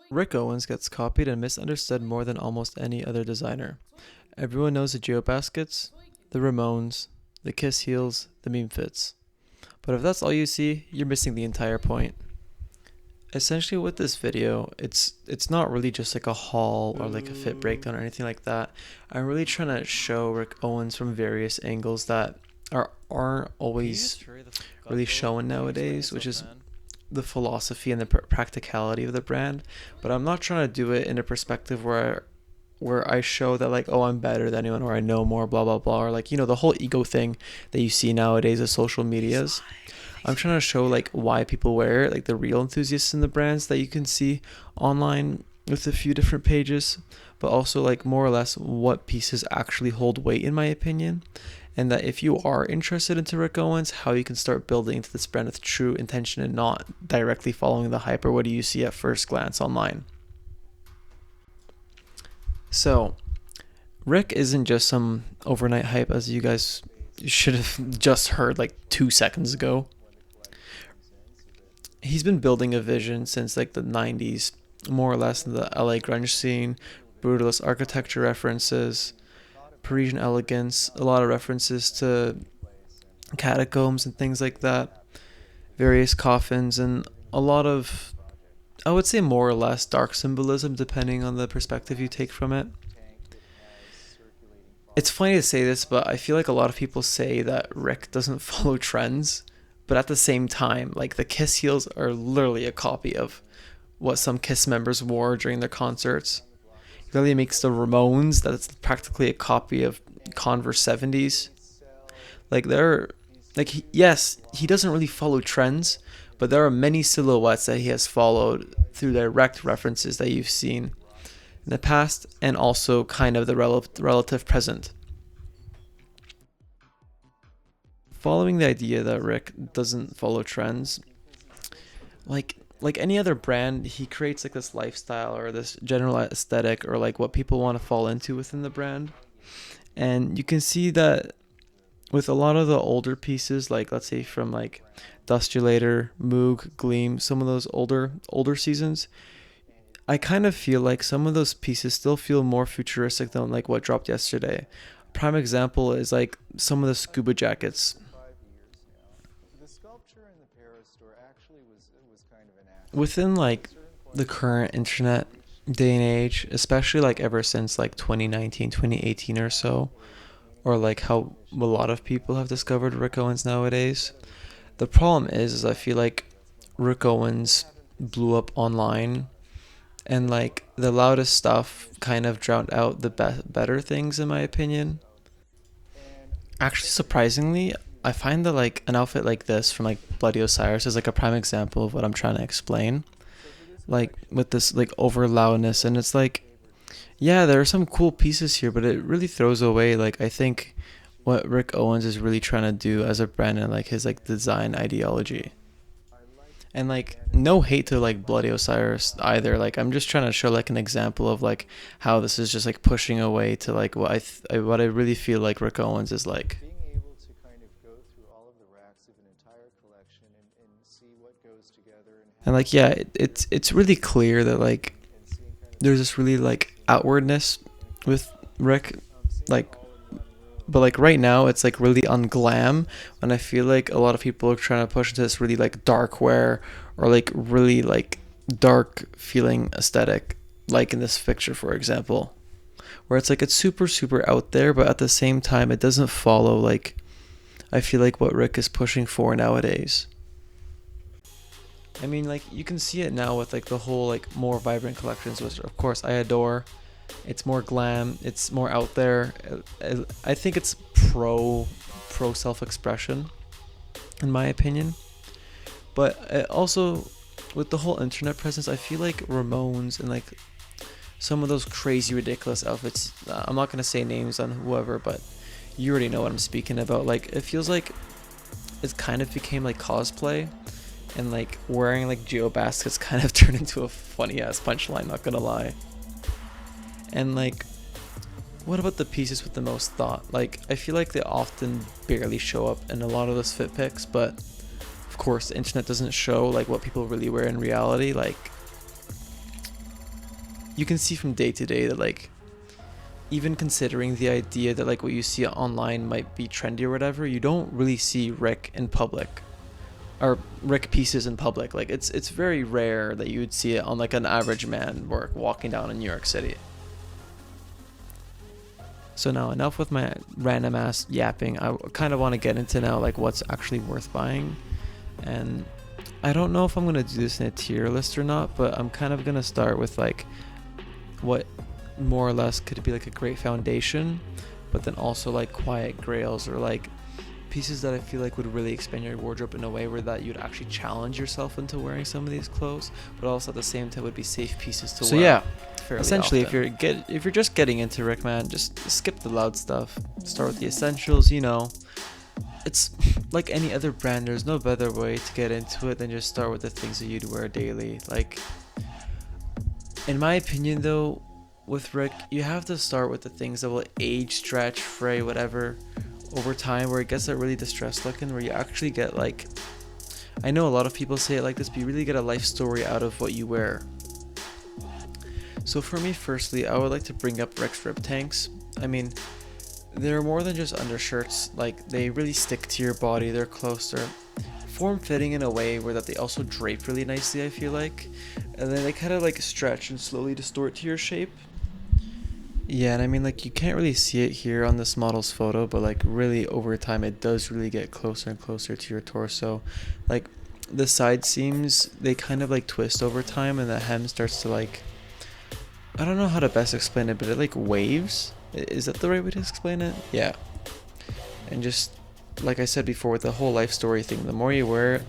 Rick Owens gets copied and misunderstood more than almost any other designer. Everyone knows the geobaskets, the Ramones, the Kiss heels, the meme fits. But if that's all you see, you're missing the entire point. Essentially with this video, it's not really just like a haul or like a fit breakdown or anything like that. I'm really trying to show Rick Owens from various angles that aren't always really shown nowadays, which is the philosophy and the practicality of the brand. But I'm not trying to do it in a perspective where I show that like, oh, I'm better than anyone or I know more, blah blah blah, or like, the whole ego thing that you see nowadays of social medias. I'm trying to show like why people wear it, like the real enthusiasts in the brands that you can see online with a few different pages, but also like more or less what pieces actually hold weight in my opinion. And that if you are interested into Rick Owens, how you can start building into this brand with true intention and not directly following the hype or what do you see at first glance online. So, Rick isn't just some overnight hype as you guys should have just heard like 2 seconds ago. He's been building a vision since like the 90s, more or less in the LA grunge scene, brutalist architecture references, Parisian elegance, a lot of references to catacombs and things like that, various coffins, and a lot of, I would say, more or less dark symbolism depending on the perspective you take from it. It's funny to say this, but I feel like a lot of people say that Rick doesn't follow trends, but at the same time, like the Kiss heels are literally a copy of what some Kiss members wore during their concerts. He literally makes the Ramones, that's practically a copy of Converse 70s. Like they're like yes, he doesn't really follow trends, but there are many silhouettes that he has followed through direct references that you've seen in the past and also kind of the relative present. Following the idea that Rick doesn't follow trends, like any other brand, he creates like this lifestyle or this general aesthetic or like what people want to fall into within the brand. And you can see that with a lot of the older pieces, like let's say from like Dustulator, Moog, Gleam, some of those older seasons, I kind of feel like some of those pieces still feel more futuristic than like what dropped yesterday. Prime example is like some of the scuba jackets. Within like the current internet day and age, especially like ever since like 2019, 2018 or so, or like how a lot of people have discovered Rick Owens nowadays. The problem is I feel like Rick Owens blew up online and like the loudest stuff kind of drowned out the better things in my opinion. Actually, surprisingly, I find that like an outfit like this from like Bloody Osiris is like a prime example of what I'm trying to explain. Like with this like over loudness, and it's like, yeah, there are some cool pieces here, but it really throws away like I think what Rick Owens is really trying to do as a brand and like his like design ideology. And like no hate to like Bloody Osiris either. Like I'm just trying to show like an example of like how this is just like pushing away to like what what I really feel like Rick Owens is like. And like yeah, it's really clear that like there's this really like outwardness with Rick, like, but like right now it's like really unglam, and I feel like a lot of people are trying to push into this really like dark wear or like really like dark feeling aesthetic, like in this picture for example, where it's like it's super out there, but at the same time it doesn't follow like I feel like what Rick is pushing for nowadays. I mean, like you can see it now with like the whole like more vibrant collections, which of course I adore. It's more glam. It's more out there. I think it's pro self-expression, in my opinion. But also with the whole internet presence, I feel like Ramones and like some of those crazy ridiculous outfits. I'm not gonna say names on whoever, but you already know what I'm speaking about. Like it feels like it kind of became like cosplay and like wearing like geo baskets kind of turned into a funny ass punchline, not gonna lie. And like what about the pieces with the most thought? Like I feel like they often barely show up in a lot of those fit pics, but of course the internet doesn't show like what people really wear in reality. Like you can see from day to day that like, even considering the idea that like what you see online might be trendy or whatever, you don't really see Rick in public, or Rick pieces in public. Like it's very rare that you would see it on like an average man work walking down in New York City. So now enough with my random ass yapping. I kind of want to get into now like what's actually worth buying. And I don't know if I'm gonna do this in a tier list or not, but I'm kind of gonna start with like what more or less could be like a great foundation, but then also like quiet grails or like pieces that I feel like would really expand your wardrobe in a way where that you'd actually challenge yourself into wearing some of these clothes, but also at the same time would be safe pieces to wear. So yeah, essentially often. If you're just getting into Rick, man, just skip the loud stuff. Start with the essentials, you know. It's like any other brand, there's no better way to get into it than just start with the things that you'd wear daily. Like, in my opinion though, with Rick, you have to start with the things that will age, stretch, fray, whatever, over time, where it gets that really distressed looking, where you actually get like, I know a lot of people say it like this, but you really get a life story out of what you wear. So for me, firstly, I would like to bring up Rick's rib tanks. I mean, they're more than just undershirts. Like, they really stick to your body. They're close. They're form-fitting in a way where that they also drape really nicely, I feel like. And then they kind of like stretch and slowly distort to your shape. Yeah, and I mean, like, you can't really see it here on this model's photo, but like really over time it does really get closer and closer to your torso. Like, the side seams, they kind of like twist over time, and the hem starts to like, I don't know how to best explain it, but it like waves. Is that the right way to explain it? Yeah. And just like I said before, with the whole life story thing, the more you wear it,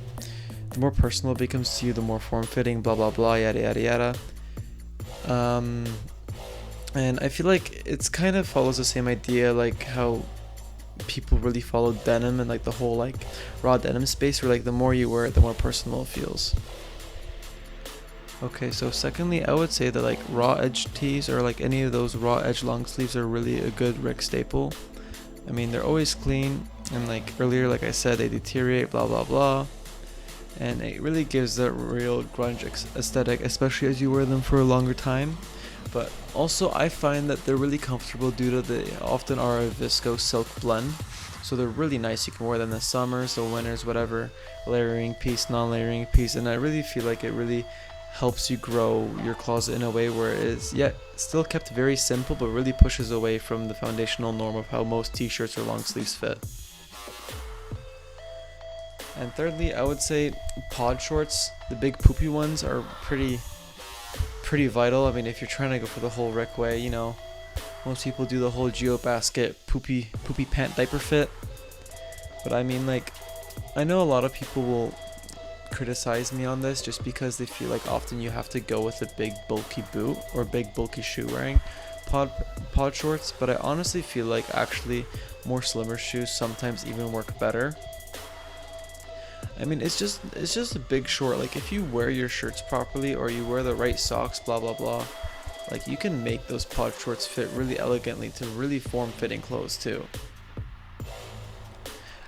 the more personal it becomes to you, the more form-fitting, blah blah blah, yada yada yada. And I feel like it's kind of follows the same idea, like how people really follow denim and like the whole like raw denim space, where like the more you wear it, the more personal it feels. Okay, so secondly, I would say that like raw edge tees or like any of those raw edge long sleeves are really a good Rick staple. I mean, they're always clean, and like earlier, like I said, they deteriorate, blah blah blah, and it really gives that real grunge aesthetic, especially as you wear them for a longer time. But also I find that they're really comfortable due to they often are a viscose silk blend, so they're really nice. You can wear them in the summers, the winters, whatever, layering piece, non-layering piece, and I really feel like it really helps you grow your closet in a way where it is yet still kept very simple, but really pushes away from the foundational norm of how most t-shirts or long sleeves fit. And thirdly, I would say pod shorts, the big poopy ones, are pretty vital. I mean, if you're trying to go for the whole Rick way, you know, most people do the whole Geo basket poopy pant diaper fit. But I mean, like, I know a lot of people will criticize me on this just because they feel like often you have to go with a big bulky boot or big bulky shoe wearing pod shorts, but I honestly feel like actually more slimmer shoes sometimes even work better. I mean, it's just a big short. Like, if you wear your shirts properly or you wear the right socks, blah blah blah, like, you can make those pod shorts fit really elegantly to really form-fitting clothes too.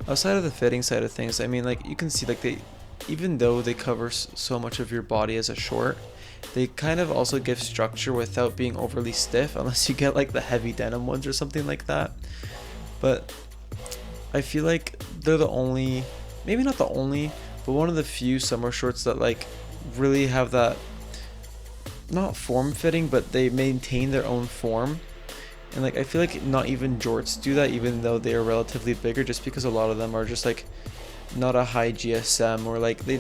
Outside of the fitting side of things, I mean, like, you can see, like, they, even though they cover so much of your body as a short, they kind of also give structure without being overly stiff, unless you get like the heavy denim ones or something like that. But I feel like they're the only, maybe not the only, but one of the few summer shorts that like really have that, not form fitting, but they maintain their own form. And like, I feel like not even jorts do that, even though they are relatively bigger, just because a lot of them are just like not a high GSM, or like they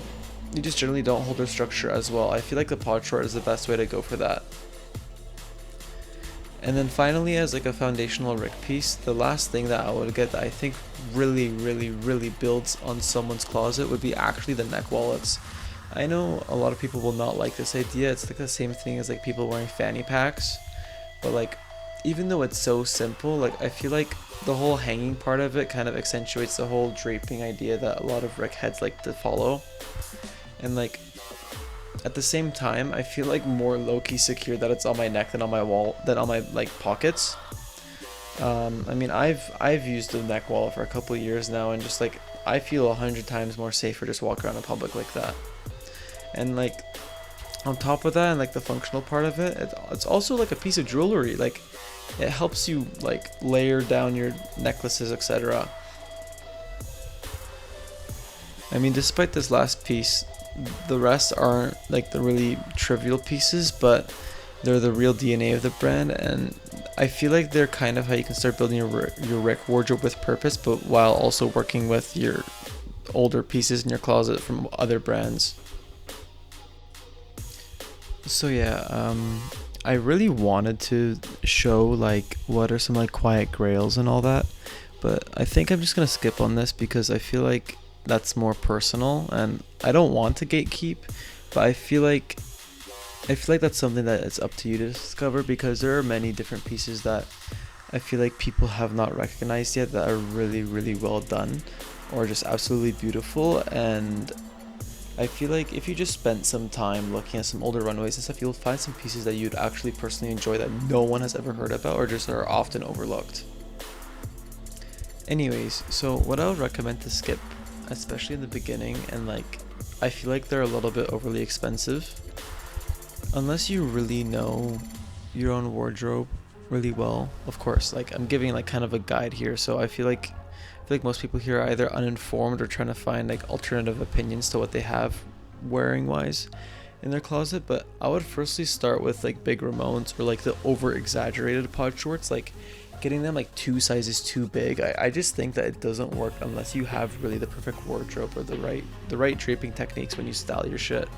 just generally don't hold their structure as well. I feel like the pod short is the best way to go for that. And then finally, as like a foundational Rick piece, the last thing that I would get that I think really builds on someone's closet would be actually the neck wallets. I know a lot of people will not like this idea. It's like the same thing as like people wearing fanny packs, but like, even though it's so simple, like, I feel like the whole hanging part of it kind of accentuates the whole draping idea that a lot of Rick heads like to follow. And like, at the same time, I feel like more low-key secure that it's on my neck than on my wall, than on my like pockets. I mean, I've used a neck wallet for a couple of years now, and just like, I feel 100 times more safer just walking around in public like that. And like, on top of that, and like the functional part of it, it's also like a piece of jewelry. Like it helps you like layer down your necklaces, etc. I mean, despite this last piece, the rest aren't like the really trivial pieces, but they're the real DNA of the brand, and I feel like they're kind of how you can start building your Rick wardrobe with purpose, but while also working with your older pieces in your closet from other brands. So yeah, I really wanted to show like what are some like quiet grails and all that, but I think I'm just gonna skip on this because I feel like that's more personal, and I don't want to gatekeep, but I feel like that's something that it's up to you to discover, because there are many different pieces that I feel like people have not recognized yet that are really, really well done or just absolutely beautiful. And I feel like if you just spent some time looking at some older runways and stuff, you'll find some pieces that you'd actually personally enjoy that no one has ever heard about or just are often overlooked. Anyways, so what I would recommend to skip, especially in the beginning, and like I feel like they're a little bit overly expensive. Unless you really know your own wardrobe really well, of course, like I'm giving like kind of a guide here, so I feel like most people here are either uninformed or trying to find like alternative opinions to what they have wearing wise in their closet. But I would firstly start with like big Ramones or like the over exaggerated pod shorts, like getting them like 2 sizes too big. I just think that it doesn't work unless you have really the perfect wardrobe or the right draping techniques when you style your shit.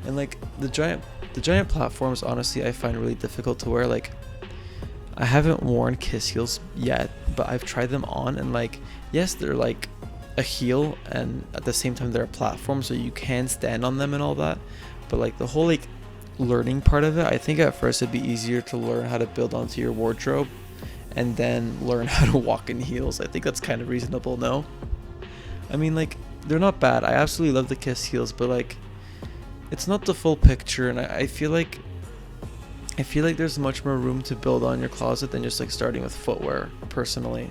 And like the giant platforms, honestly, I find really difficult to wear. Like I haven't worn Kiss heels yet, but I've tried them on, and like yes, they're like a heel, and at the same time they're a platform, so you can stand on them and all that. But like the whole like learning part of it, I think at first it'd be easier to learn how to build onto your wardrobe and then learn how to walk in heels. I think that's kind of reasonable, no? I mean, like they're not bad. I absolutely love the Kiss heels, but like it's not the full picture, and I feel like there's much more room to build on your closet than just like starting with footwear, personally.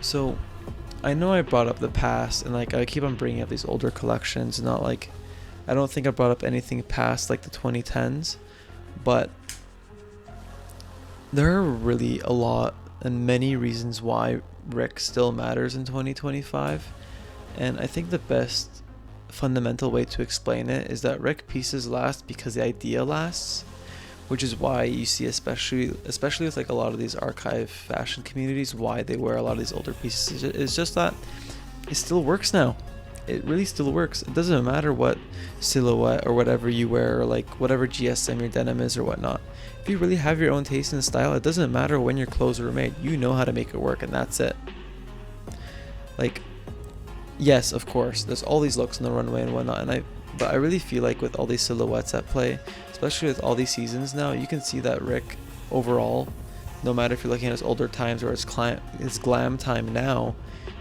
So I know I brought up the past, and like I keep on bringing up these older collections, not like I don't think I brought up anything past like the 2010s, but there are really a lot and many reasons why Rick still matters in 2025. And I think the best fundamental way to explain it is that Rick pieces last because the idea lasts, which is why you see, especially with like a lot of these archive fashion communities, why they wear a lot of these older pieces. It's just that it still works now. It really still works. It doesn't matter what silhouette or whatever you wear, or like whatever GSM your denim is or whatnot. If you really have your own taste and style, it doesn't matter when your clothes were made. You know how to make it work, and that's it. Like, yes, of course, there's all these looks on the runway and whatnot, but I really feel like with all these silhouettes at play, especially with all these seasons now, you can see that Rick overall, no matter if you're looking at his older times or his glam time now,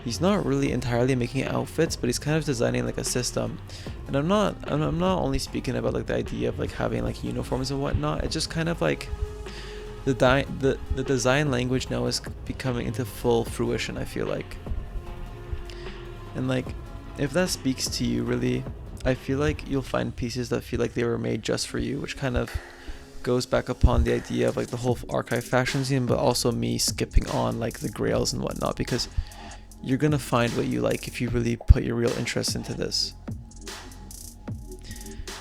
he's not really entirely making outfits, but he's kind of designing like a system. And I'm not only speaking about like the idea of like having like uniforms and whatnot. It's just kind of like the design language now is becoming into full fruition, I feel like. And like, if that speaks to you really, I feel like you'll find pieces that feel like they were made just for you, which kind of goes back upon the idea of like the whole archive fashion scene, but also me skipping on like the grails and whatnot, because you're gonna find what you like if you really put your real interest into this.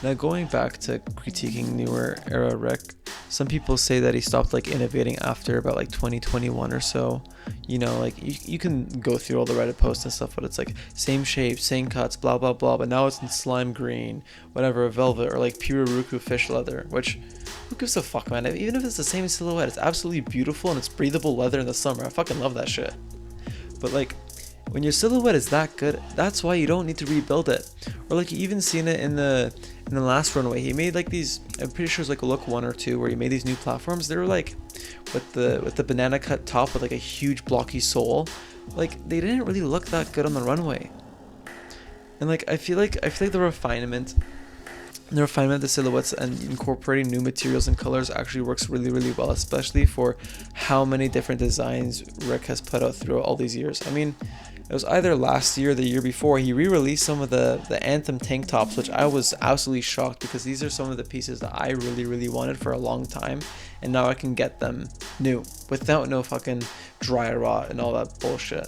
Now, going back to critiquing newer era Rick, some people say that he stopped like innovating after about like 2021 or so. You know, like you can go through all the Reddit posts and stuff, but it's like same shape, same cuts, blah blah blah, but now it's in slime green, whatever, velvet, or like Piruruku fish leather, which who gives a fuck, man? Even if it's the same silhouette, it's absolutely beautiful and it's breathable leather in the summer. I fucking love that shit. But like, when your silhouette is that good, that's why you don't need to rebuild it. Or like, you even seen it in the last runway. He made like these, I'm pretty sure it's like look 1 or 2, where he made these new platforms. They were like with the banana cut top with like a huge blocky sole. Like, they didn't really look that good on the runway. And like, I feel like the refinement of the silhouettes and incorporating new materials and colors actually works really, really well, especially for how many different designs Rick has put out throughout all these years. I mean, it was either last year or the year before, he re-released some of the Anthem tank tops, which I was absolutely shocked because these are some of the pieces that I really wanted for a long time, and now I can get them new without no fucking dry rot and all that bullshit.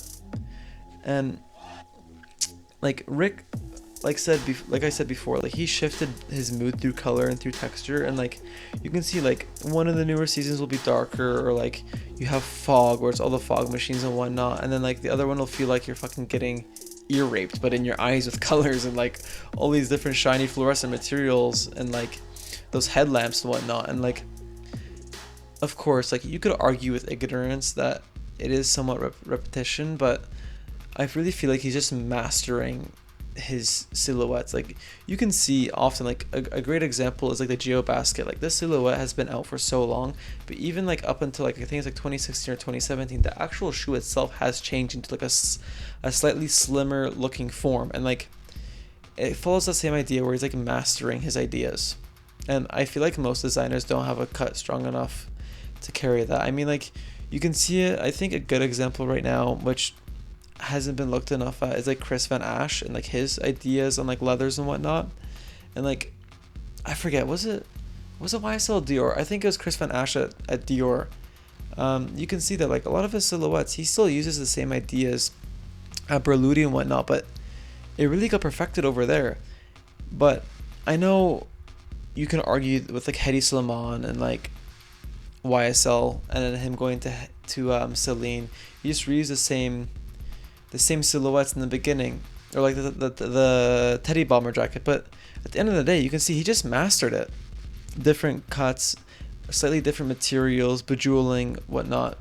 And like Rick, like I said before, like he shifted his mood through color and through texture, and like you can see like one of the newer seasons will be darker, or like you have fog where it's all the fog machines and whatnot, and then like the other one will feel like you're fucking getting ear raped but in your eyes with colors and like all these different shiny fluorescent materials and like those headlamps and whatnot. And like of course, like you could argue with ignorance that it is somewhat repetition, but I really feel like he's just mastering his silhouettes. Like you can see often, like a great example is like the Geo Basket. Like this silhouette has been out for so long, but even like up until like I think it's like 2016 or 2017, the actual shoe itself has changed into like a slightly slimmer looking form, and like it follows the same idea where he's like mastering his ideas. And I feel like most designers don't have a cut strong enough to carry that. I mean, like you can see it. I think a good example right now, which hasn't been looked enough at, is like Chris Van Ash and like his ideas on like leathers and whatnot. And like I forget, was it YSL Dior? I think it was Chris Van Ash at Dior. You can see that like a lot of his silhouettes, he still uses the same ideas at Berluti and whatnot, but it really got perfected over there. But I know you can argue with like Hedi Slimane and like YSL, and then him going to Celine. He just reused the same silhouettes in the beginning, or like the Teddy bomber jacket, but at the end of the day you can see he just mastered it. Different cuts, slightly different materials, bejeweling, whatnot.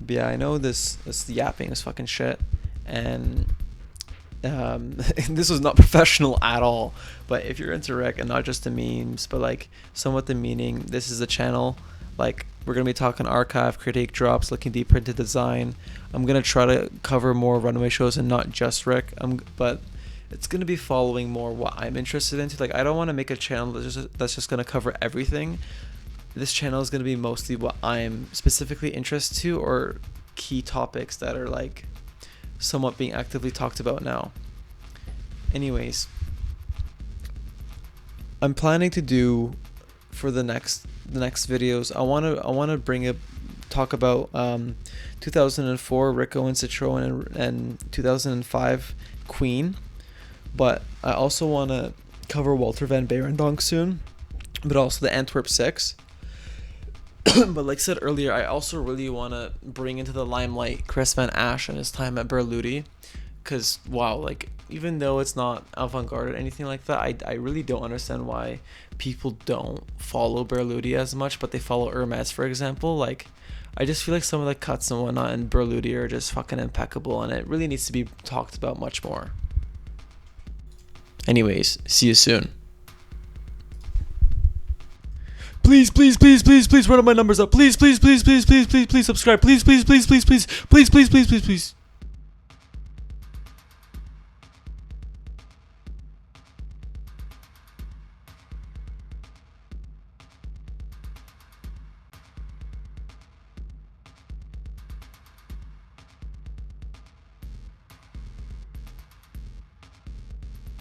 But yeah, I know this yapping is fucking shit, and this was not professional at all, but if you're into Rick and not just the memes but like somewhat the meaning, this is the channel. Like we're going to be talking archive, critique drops, looking deeper into design. I'm going to try to cover more runway shows and not just Rick. But it's going to be following more what I'm interested into. Like I don't want to make a channel that's just going to cover everything. This channel is going to be mostly what I'm specifically interested to, or key topics that are like somewhat being actively talked about now. Anyways, I'm planning to do for the next videos, I want to talk about 2004 Rick Owens Citroen and 2005 Queen, but I also want to cover Walter van Beirendonck soon, but also the Antwerp 6. But like I said earlier, I also really want to bring into the limelight Chris Van Ash and his time at Berluti, because wow, like even though it's not avant-garde or anything like that, I really don't understand why people don't follow Berluti as much, but they follow Hermes, for example. Like I just feel like some of the cuts and whatnot in Berluti are just fucking impeccable, and it really needs to be talked about much more. Anyways, see you soon. Please run up my numbers up. Please subscribe. Please.